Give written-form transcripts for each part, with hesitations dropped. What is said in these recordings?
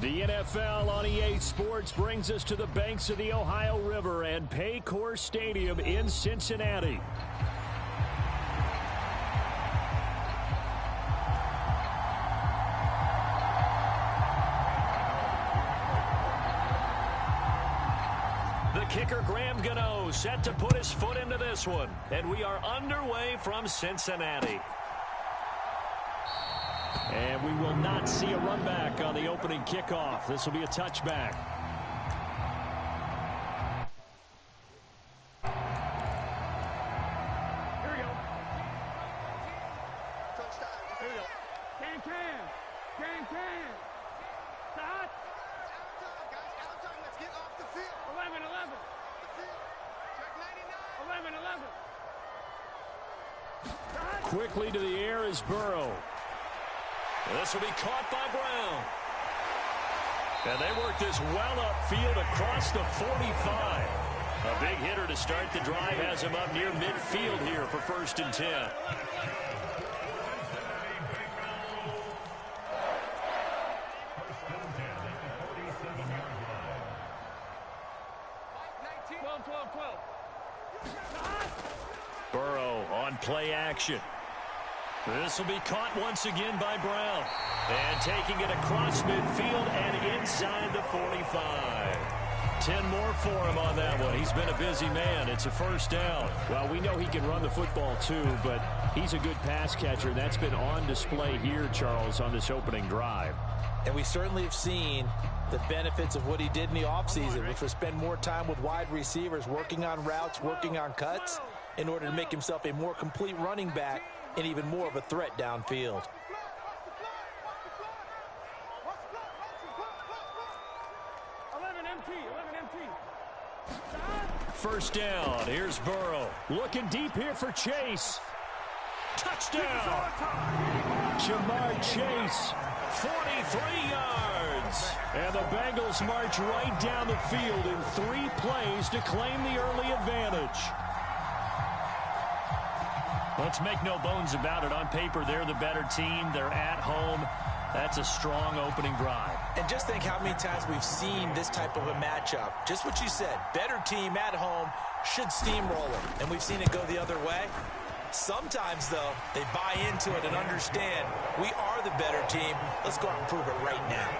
The NFL on EA Sports brings us to the banks of the Ohio River and Paycor Stadium in Cincinnati. The kicker, Graham Gano, set to put his foot into this one. And we are underway from Cincinnati. And we will not see a run back on the opening kickoff. This will be a touchback. Here we go. Touchdown. Here we go. Can. Stop. Out. Let's get off the field. 11. Check 99. 11. Quickly to the air is Burrow. This will be caught by Brown. And they work this well upfield across the 45. A big hitter to start the drive has him up near midfield here for 1st and 10. Burrow on play action. This will be caught once again by Brown. And taking it across midfield and inside the 45. 10 more for him on that one. He's been a busy man. It's a 1st down. Well, we know he can run the football too, but he's a good pass catcher. That's been on display here, Charles, on this opening drive. And we certainly have seen the benefits of what he did in the offseason, which was spend more time with wide receivers, working on routes, working on cuts, in order to make himself a more complete running back and even more of a threat downfield. First down. Here's Burrow. Looking deep here for Chase. Touchdown. Jamar Chase. 43 yards. And the Bengals march right down the field in 3 plays to claim the early advantage. Let's make no bones about it. On paper, they're the better team. They're at home. That's a strong opening drive. And just think how many times we've seen this type of a matchup. Just what you said. Better team at home should steamroll it. And we've seen it go the other way. Sometimes, though, they buy into it and understand we are the better team. Let's go out and prove it right now.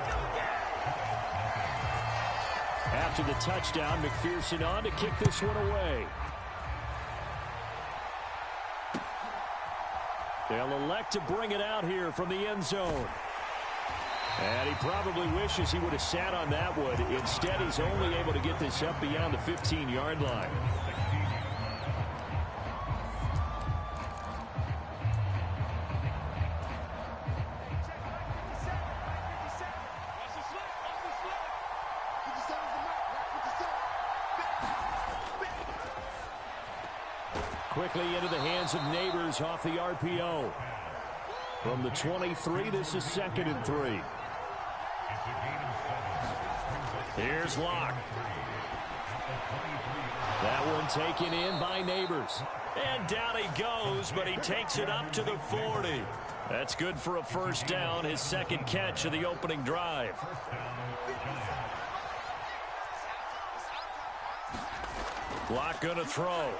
After the touchdown, McPherson on to kick this one away. They'll elect to bring it out here from the end zone. And he probably wishes he would have sat on that one. Instead, he's only able to get this up beyond the 15-yard line. Quickly into the hands of Neighbors off the RPO. From the 23, this is 2nd and 3. Here's Locke. That one taken in by Neighbors. And down he goes, but he takes it up to the 40. That's good for a 1st down, his 2nd catch of the opening drive. Locke gonna throw.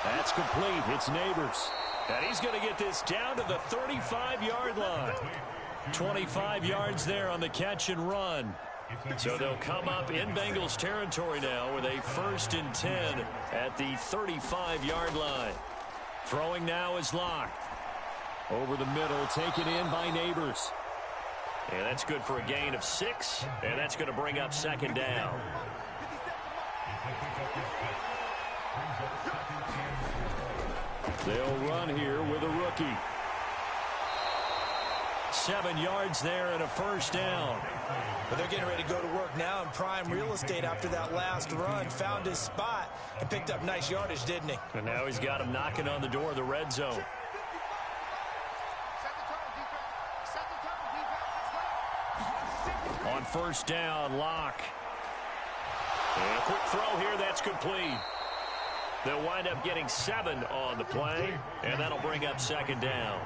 That's complete. It's Neighbors. And he's going to get this down to the 35-yard line. 25 yards there on the catch and run. So they'll come up in Bengals territory now with a 1st and 10 at the 35-yard line. Throwing now is Locke. Over the middle, taken in by Neighbors. And that's good for a gain of 6. And that's going to bring up 2nd down. They'll run here with a rookie. 7 yards there and a 1st down. But they're getting ready to go to work now in prime real estate after that last run. Found his spot and picked up nice yardage, didn't he? And now he's got him knocking on the door of the red zone. On 1st down, Locke. And a quick throw here, that's complete. They'll wind up getting 7 on the play, and that'll bring up 2nd down.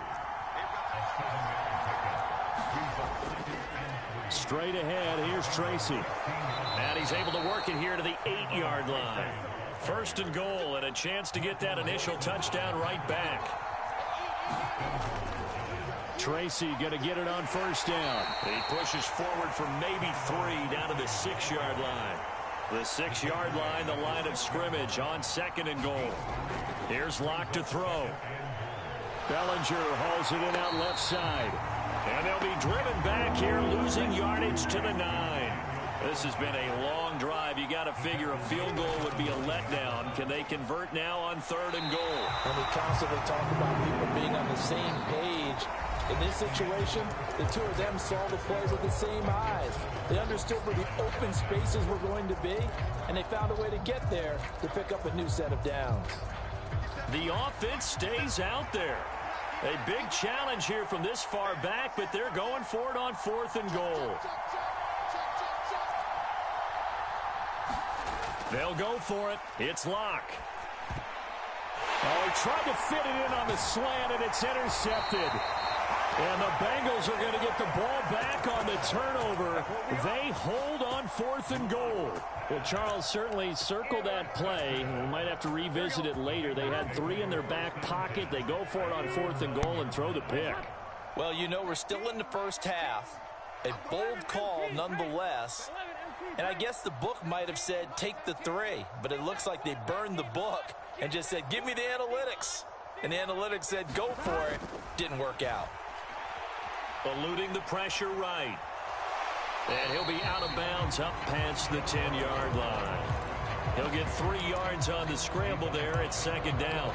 Straight ahead, here's Tracy. And he's able to work it here to the 8-yard line. First and goal, and a chance to get that initial touchdown right back. Tracy going to get it on first down. He pushes forward for maybe 3 down to the 6-yard line. The 6-yard line, the line of scrimmage on second and goal. Here's Locke to throw. Bellinger hauls it in out left side. And they'll be driven back here, losing yardage to the 9. This has been a long drive. You got to figure a field goal would be a letdown. Can they convert now on third and goal? And we constantly talk about people being on the same page. In this situation, the two of them saw the play with the same eyes. They understood where the open spaces were going to be, and they found a way to get there to pick up a new set of downs. The offense stays out there. A big challenge here from this far back, but they're going for it on fourth and goal. They'll go for it. It's Locke. Oh, he tried to fit it in on the slant, and it's intercepted. And the Bengals are going to get the ball back on the turnover. They hold on fourth and goal. Well, Charles certainly circled that play. We might have to revisit it later. They had 3 in their back pocket. They go for it on fourth and goal and throw the pick. Well, you know, we're still in the first half. A bold call nonetheless. And I guess the book might have said take the 3, but it looks like they burned the book and just said give me the analytics. And the analytics said go for it. Didn't work out. Eluding the pressure right. And he'll be out of bounds up past the 10-yard line. He'll get 3 yards on the scramble there at second down.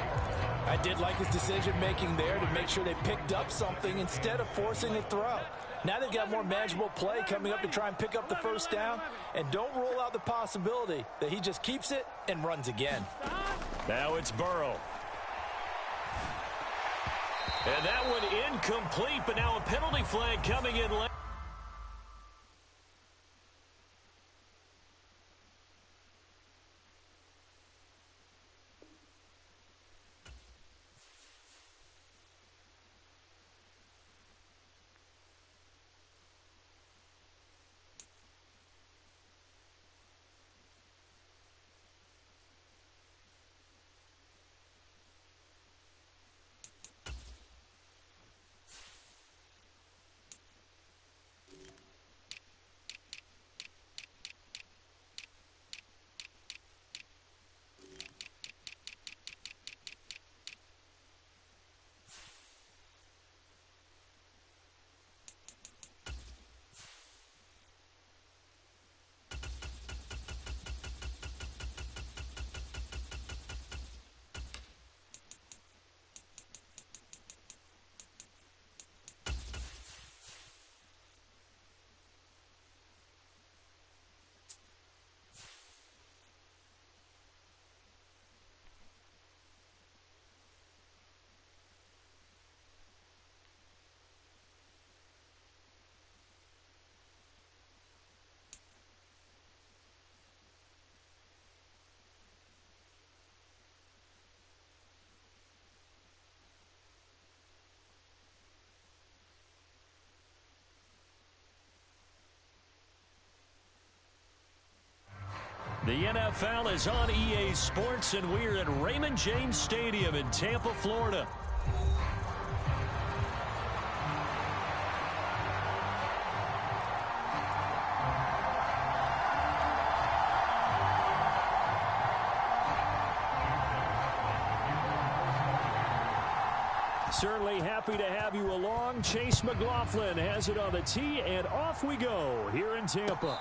I did like his decision-making there to make sure they picked up something instead of forcing a throw. Now they've got more manageable play coming up to try and pick up the first down. And don't rule out the possibility that he just keeps it and runs again. Now it's Burrow. And that one incomplete, but now a penalty flag coming in late. The NFL is on EA Sports, and we're at Raymond James Stadium in Tampa, Florida. Certainly happy to have you along. Chase McLaughlin has it on the tee, and off we go here in Tampa.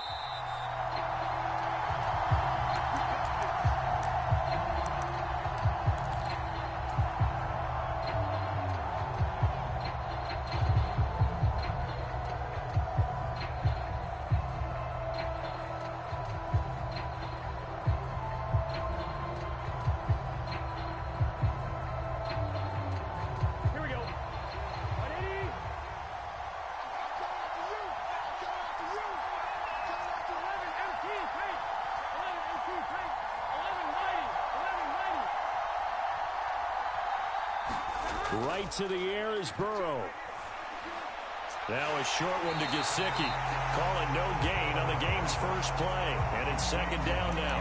Right to the air is Burrow. Now a short one to Gesicki. Calling no gain on the game's first play. And it's second down now.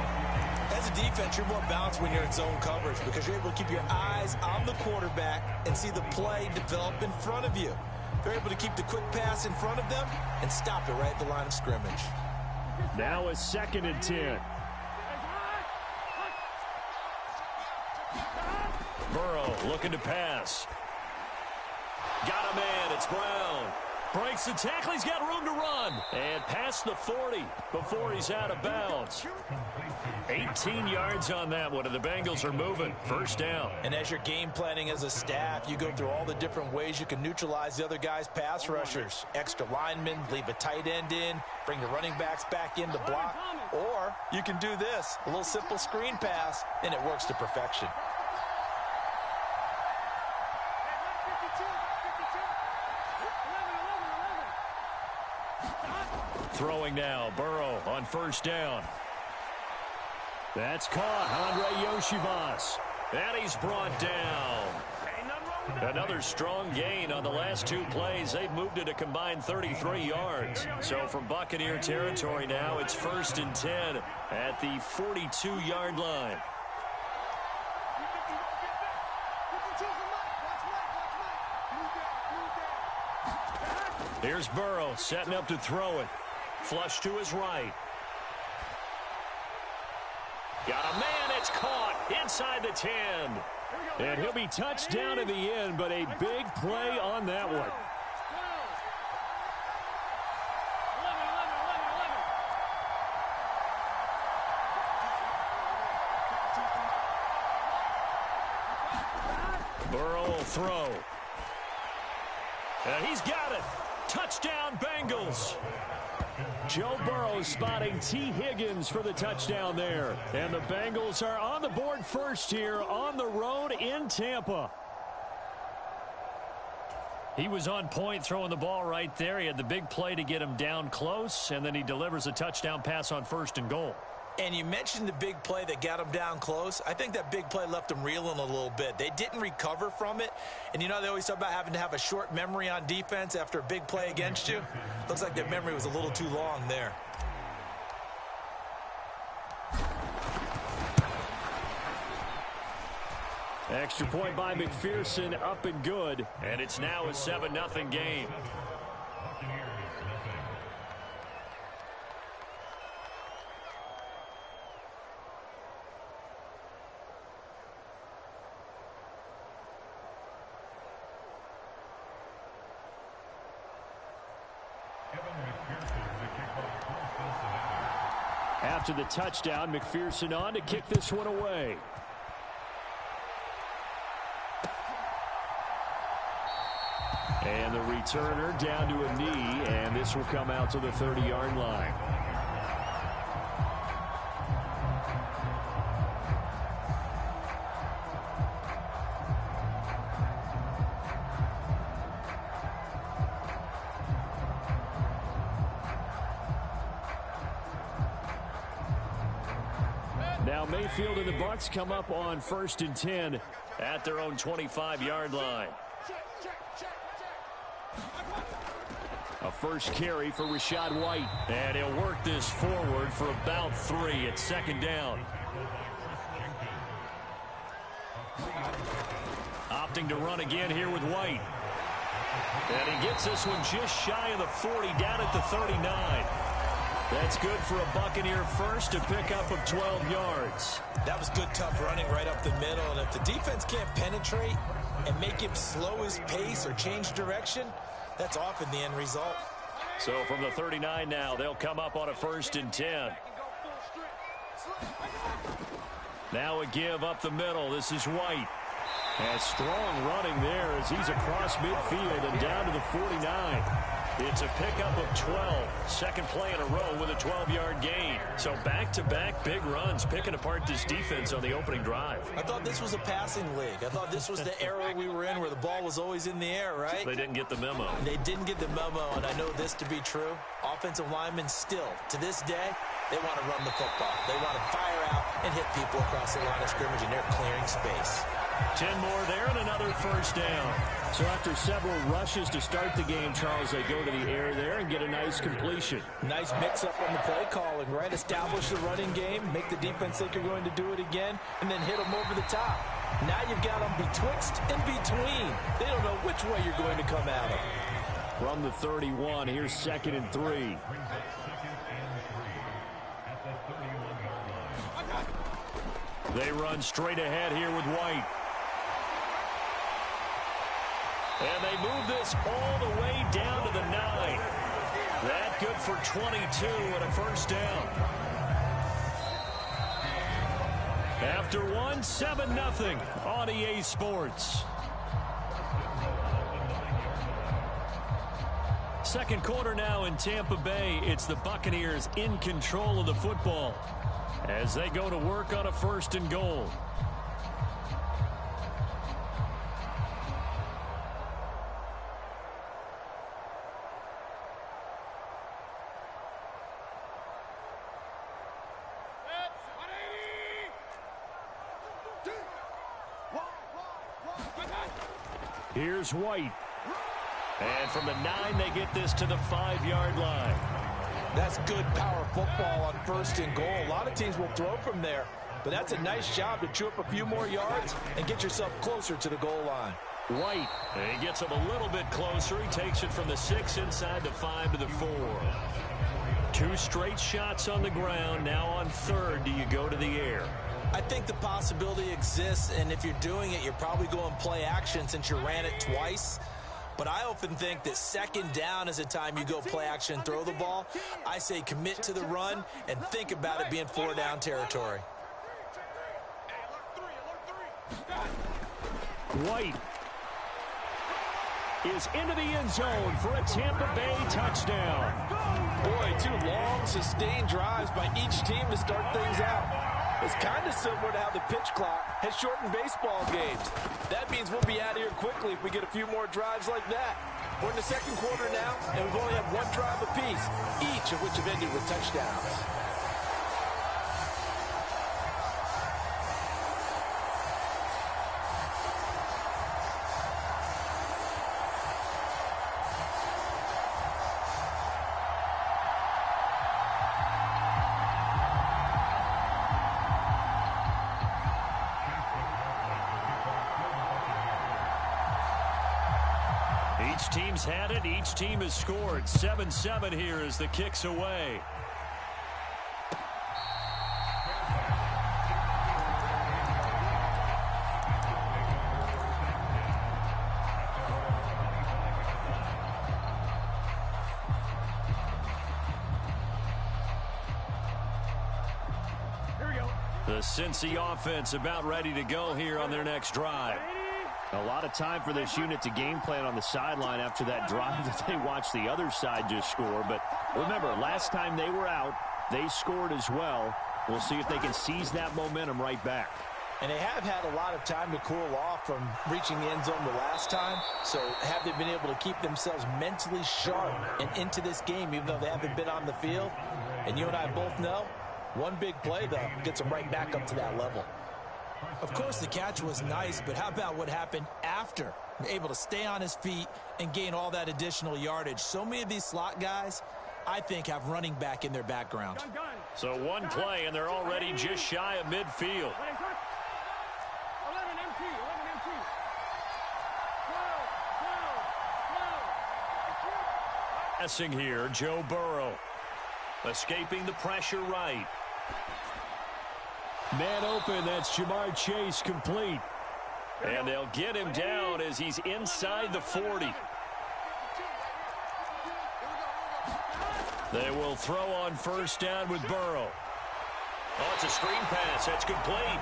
As a defense, you're more balanced when you're in zone coverage because you're able to keep your eyes on the quarterback and see the play develop in front of you. They're able to keep the quick pass in front of them and stop it right at the line of scrimmage. Now a second and 10. Burrow looking to pass. Got a man. It's Brown. Breaks the tackle. He's got room to run. And past the 40 before he's out of bounds. 18 yards on that one, and the Bengals are moving. First down. And as you're game planning as a staff, you go through all the different ways you can neutralize the other guy's pass rushers. Extra linemen, leave a tight end in, bring the running backs back in to block. Or you can do this, a little simple screen pass, and it works to perfection. Throwing now, Burrow on first down. That's caught, Andre Yoshivas. And he's brought down. Another strong gain on the last two plays. They've moved it a combined 33 yards. So from Buccaneer territory now, it's first and 10 at the 42-yard line. Here's Burrow setting up to throw it. Flush to his right. Got a man, it's caught inside the 10. And he'll be touched down in the end, but a big play on that one. Burrow will throw. And he's got it. Touchdown, Bengals. Joe Burrow spotting T. Higgins for the touchdown there. And the Bengals are on the board first here on the road in Tampa. He was on point throwing the ball right there. He had the big play to get him down close, and then he delivers a touchdown pass on first and goal. And you mentioned the big play that got him down close. I think that big play left them reeling a little bit. They didn't recover from it. And you know they always talk about having to have a short memory on defense after a big play against you. Looks like their memory was a little too long there. Extra point by McPherson, up and good. And it's now a 7-0 game. After the touchdown, McPherson on to kick this one away. And the returner down to a knee, and this will come out to the 30-yard line. Now Mayfield and the Bucs come up on first and 10 at their own 25-yard line. A first carry for Rachaad White. And he'll work this forward for about 3 at second down. Opting to run again here with White. And he gets this one just shy of the 40, down at the 39. That's good for a Buccaneer first, a pickup of 12 yards. That was good, tough running right up the middle. And if the defense can't penetrate and make him slow his pace or change direction, that's often the end result. So from the 39 now, they'll come up on a first and 10. Now a give up the middle. This is White. And strong running there as he's across midfield and down to the 49. It's a pickup of 12. Second play in a row with a 12-yard gain. So back-to-back big runs, picking apart this defense on the opening drive. I thought this was a passing league. I thought this was the era we were in where the ball was always in the air, right? They didn't get the memo. They didn't get the memo, and I know this to be true. Offensive linemen still, to this day, they want to run the football. They want to fire out and hit people across the line of scrimmage, and they're clearing space. 10 more there and another first down. So after several rushes to start the game, Charles, they go to the air there and get a nice completion. Nice mix-up on the play calling, right? Establish the running game, make the defense think you're going to do it again, and then hit them over the top. Now you've got them betwixt and between. They don't know which way you're going to come at them. From the 31, here's 2nd and 3. They run straight ahead here with White. And they move this all the way down to the 9. That good for 22 and a first down. After one, 7-0 on EA Sports. Second quarter now in Tampa Bay. It's the Buccaneers in control of the football as they go to work on a 1st and goal. Here's White. And from the 9, they get this to the 5-yard line. That's good power football on 1st and goal. A lot of teams will throw from there, but that's a nice job to chew up a few more yards and get yourself closer to the goal line. White, and he gets him a little bit closer. He takes it from the 6 inside the 5 to the 4. 2 straight shots on the ground. Now on 3rd, do you go to the air? I think the possibility exists, and if you're doing it, you're probably going play action since you ran it twice. But I often think that 2nd down is a time you go play action and throw the ball. I say commit to the run and think about it being 4-down territory. White is into the end zone for a Tampa Bay touchdown. Boy, 2 long, sustained drives by each team to start things out. It's kind of similar to how the pitch clock has shortened baseball games. That means we'll be out of here quickly if we get a few more drives like that. We're in the 2nd quarter now, and we've only had 1 drive apiece, each of which have ended with touchdowns. Each team's had it. Each team has scored. 7-7 here as the kick's away. Here we go. The Cincy offense about ready to go here on their next drive. A lot of time for this unit to game plan on the sideline after that drive that they watched the other side just score. But remember, last time they were out, they scored as well. We'll see if they can seize that momentum right back. And they have had a lot of time to cool off from reaching the end zone the last time. So have they been able to keep themselves mentally sharp and into this game, even though they haven't been on the field? And you and I both know, one big play, though, gets them right back up to that level. Of course, the catch was nice, but how about what happened after? Able to stay on his feet and gain all that additional yardage. So many of these slot guys, I think, have running back in their background. So one play, and they're already just shy of midfield. 11 MT. Passing here, Joe Burrow. Escaping the pressure right. Man open, that's Jamar Chase complete. And they'll get him down as he's inside the 40. They will throw on 1st down with Burrow. Oh, it's a screen pass. That's complete.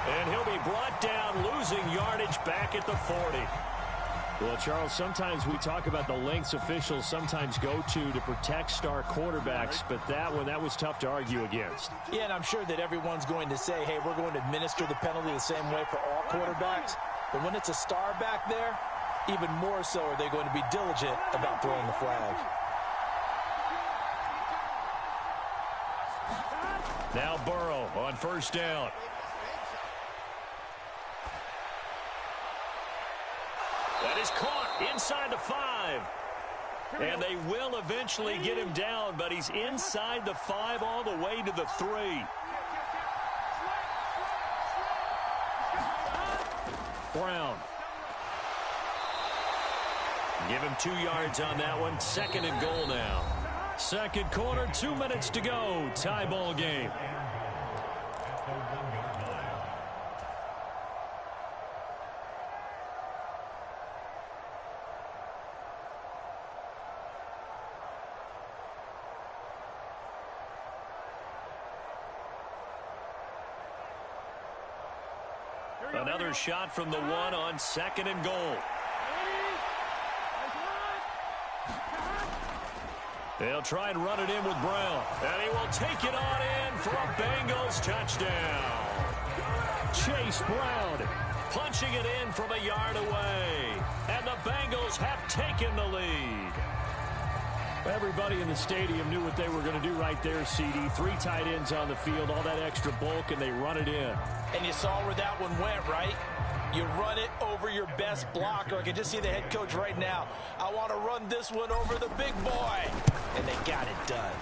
And he'll be brought down, losing yardage back at the 40. Well, Charles, sometimes we talk about the lengths officials sometimes go to protect star quarterbacks, but that was tough to argue against. Yeah, and I'm sure that everyone's going to say, hey, we're going to administer the penalty the same way for all quarterbacks. But when it's a star back there, even more so are they going to be diligent about throwing the flag. Now Burrow on 1st down. That is caught inside the 5. And they will eventually get him down, but he's inside the 5 all the way to the 3. Brown. Give him 2 yards on that one. 2nd and goal now. Second quarter, 2 minutes to go. Tie ball game. Another shot from the 1 on 2nd and goal. They'll try and run it in with Brown. And he will take it on in for a Bengals touchdown. Chase Brown punching it in from a yard away. And the Bengals have taken the lead. Everybody in the stadium knew what they were going to do right there, CD. 3 tight ends on the field, all that extra bulk, and they run it in. And you saw where that one went, right? You run it over your best blocker. I can just see the head coach right now. I want to run this one over the big boy. And they got it done.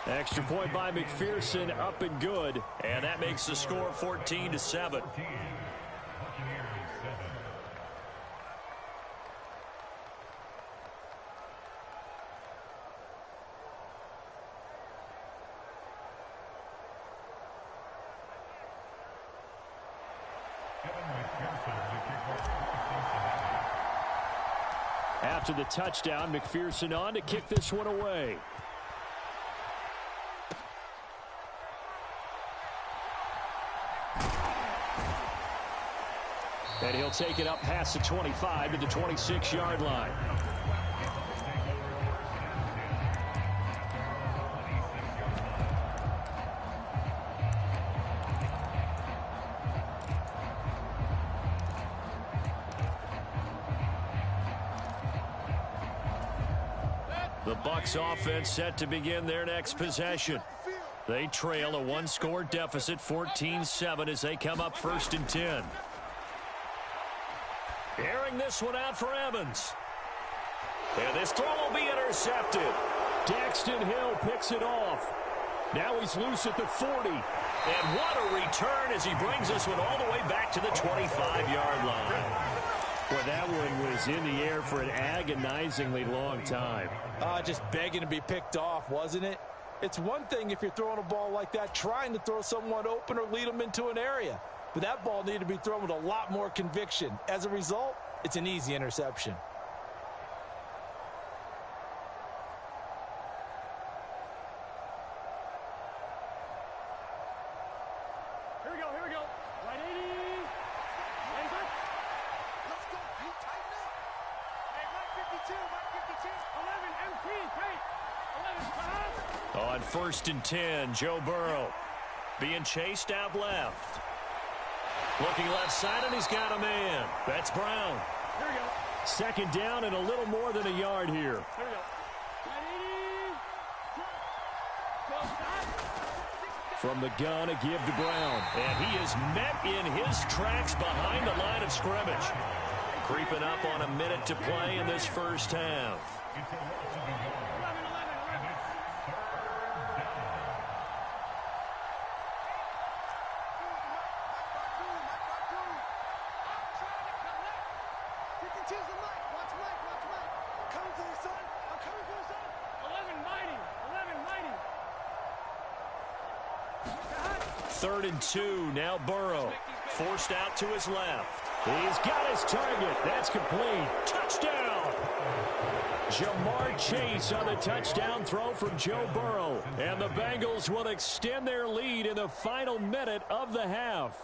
Extra point by McPherson, up and good. And that makes the score 14-7. After the touchdown, McPherson on to kick this one away. And he'll take it up past the 25 to the 26-yard line. The Bucs offense set to begin their next possession. They trail a 1-score deficit, 14-7, as they come up 1st and 10. Airing this one out for Evans. And this throw will be intercepted. Daxton Hill picks it off. Now he's loose at the 40. And what a return as he brings this one all the way back to the 25-yard line. Well, that one was in the air for an agonizingly long time. Just begging to be picked off, wasn't it? It's one thing if you're throwing a ball like that, trying to throw someone open or lead them into an area. But that ball needed to be thrown with a lot more conviction. As a result, it's an easy interception. Here we go. Right 80. Right back. Let's go. You tighten up. Hey, Mike 52, Mike 52. 11, MT, take. 11, pass. On 1st and 10, Joe Burrow being chased out left. Looking left side, and he's got a man. That's Brown. Here we go. 2nd down and a little more than a yard here. Here we go. From the gun, a give to Brown. And he is met in his tracks behind the line of scrimmage. Creeping up on a minute to play in this first half. Third and 2, now Burrow. Forced out to his left. He's got his target. That's complete. Touchdown! Jamar Chase on the touchdown throw from Joe Burrow. And the Bengals will extend their lead in the final minute of the half.